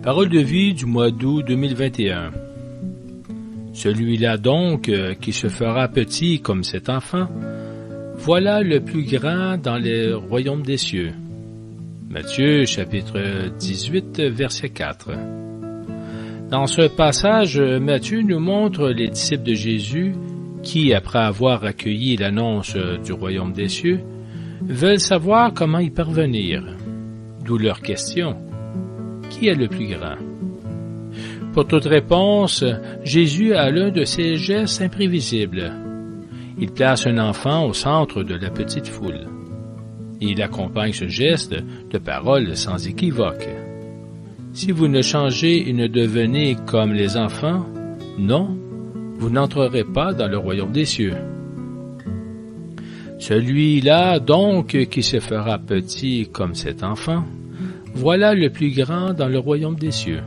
Parole de vie du mois d'août 2021. Celui-là donc qui se fera petit comme cet enfant, voilà le plus grand dans le royaume des cieux. Matthieu chapitre 18 verset 4. Dans ce passage, Matthieu nous montre les disciples de Jésus qui, après avoir accueilli l'annonce du royaume des cieux, veulent savoir comment y parvenir. D'où leur question: qui est le plus grand? Pour toute réponse, Jésus a l'un de ces gestes imprévisibles. Il place un enfant au centre de la petite foule. Il accompagne ce geste de paroles sans équivoque. Si vous ne changez et ne devenez comme les enfants, non, vous n'entrerez pas dans le royaume des cieux. Celui-là donc qui se fera petit comme cet enfant, voilà le plus grand dans le royaume des cieux.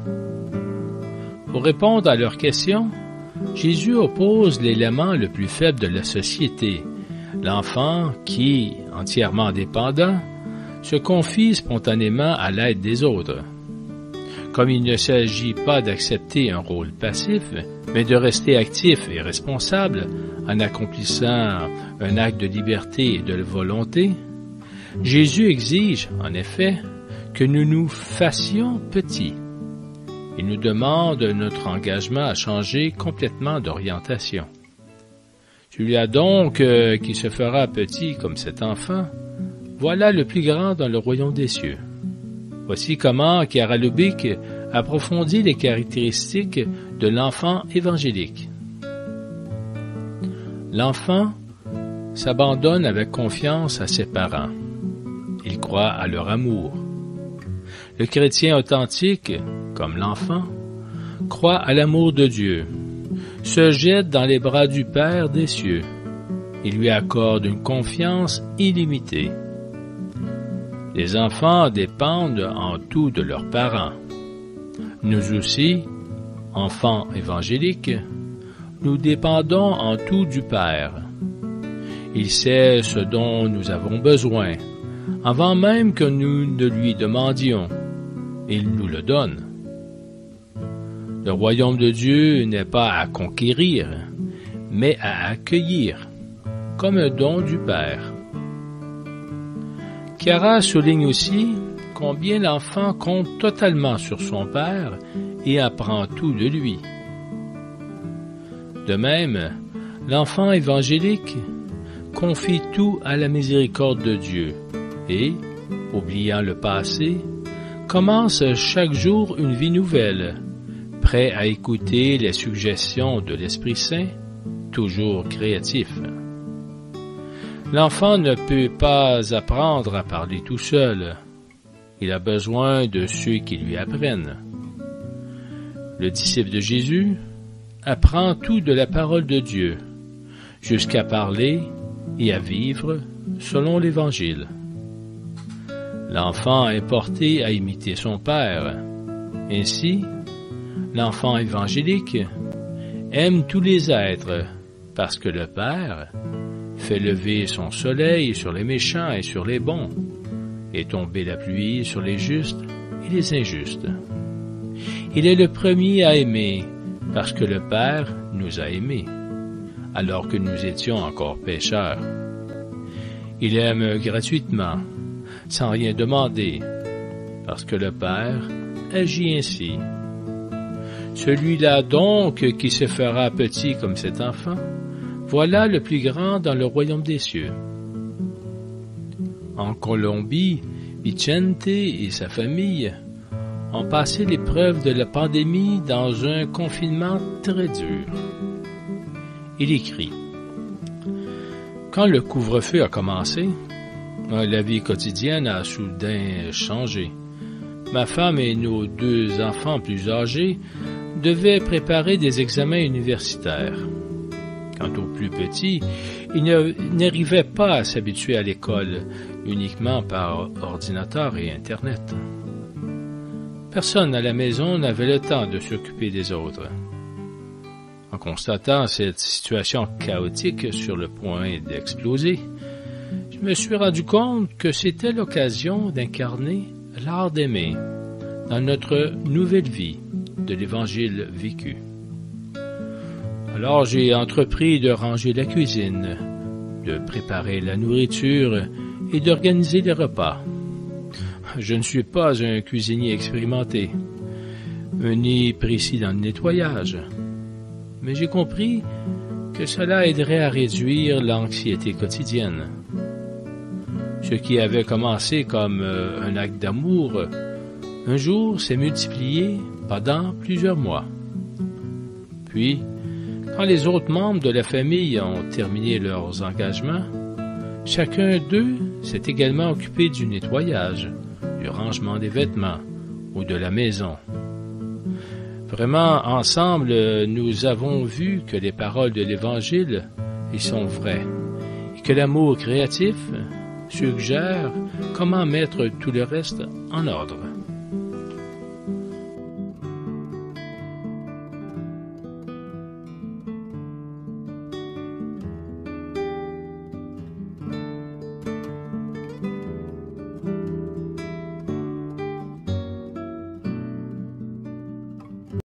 Pour répondre à leurs questions, Jésus oppose l'élément le plus faible de la société, l'enfant qui, entièrement dépendant, se confie spontanément à l'aide des autres. Comme il ne s'agit pas d'accepter un rôle passif, mais de rester actif et responsable en accomplissant un acte de liberté et de volonté, Jésus exige, en effet, que nous nous fassions petits. Il nous demande notre engagement à changer complètement d'orientation. Celui-là donc qui se fera petit comme cet enfant, voilà le plus grand dans le royaume des cieux. Voici comment Chiara Lubich approfondit les caractéristiques de l'enfant évangélique. L'enfant s'abandonne avec confiance à ses parents. Il croit à leur amour. Le chrétien authentique, comme l'enfant, croit à l'amour de Dieu, se jette dans les bras du Père des cieux. Il lui accorde une confiance illimitée. Les enfants dépendent en tout de leurs parents. Nous aussi, enfants évangéliques, nous dépendons en tout du Père. Il sait ce dont nous avons besoin, avant même que nous ne lui demandions. Il nous le donne. Le royaume de Dieu n'est pas à conquérir, mais à accueillir, comme un don du Père. Chiara souligne aussi combien l'enfant compte totalement sur son Père et apprend tout de lui. De même, l'enfant évangélique confie tout à la miséricorde de Dieu et, oubliant le passé, commence chaque jour une vie nouvelle, prêt à écouter les suggestions de l'Esprit Saint, toujours créatif. L'enfant ne peut pas apprendre à parler tout seul. Il a besoin de ceux qui lui apprennent. Le disciple de Jésus apprend tout de la parole de Dieu, jusqu'à parler et à vivre selon l'Évangile. L'enfant est porté à imiter son Père. Ainsi, l'enfant évangélique aime tous les êtres, parce que le Père fait lever son soleil sur les méchants et sur les bons, et tomber la pluie sur les justes et les injustes. Il est le premier à aimer, parce que le Père nous a aimés, alors que nous étions encore pécheurs. Il aime gratuitement, sans rien demander, parce que le Père agit ainsi. Celui-là donc qui se fera petit comme cet enfant, voilà le plus grand dans le royaume des cieux. En Colombie, Vicente et sa famille ont passé l'épreuve de la pandémie dans un confinement très dur. Il écrit: quand le couvre-feu a commencé, la vie quotidienne a soudain changé. Ma femme et nos 2 enfants plus âgés devaient préparer des examens universitaires. Quant aux plus petits, ils n'arrivaient pas à s'habituer à l'école, uniquement par ordinateur et Internet. Personne à la maison n'avait le temps de s'occuper des autres. En constatant cette situation chaotique sur le point d'exploser, je me suis rendu compte que c'était l'occasion d'incarner l'art d'aimer, dans notre nouvelle vie de l'Évangile vécu. Alors j'ai entrepris de ranger la cuisine, de préparer la nourriture et d'organiser les repas. Je ne suis pas un cuisinier expérimenté, ni précis dans le nettoyage, mais j'ai compris que cela aiderait à réduire l'anxiété quotidienne. Ce qui avait commencé comme un acte d'amour, un jour s'est multiplié pendant plusieurs mois. Puis, quand les autres membres de la famille ont terminé leurs engagements, chacun d'eux s'est également occupé du nettoyage, du rangement des vêtements ou de la maison. Vraiment, ensemble, nous avons vu que les paroles de l'Évangile y sont vraies et que l'amour créatif suggère comment mettre tout le reste en ordre.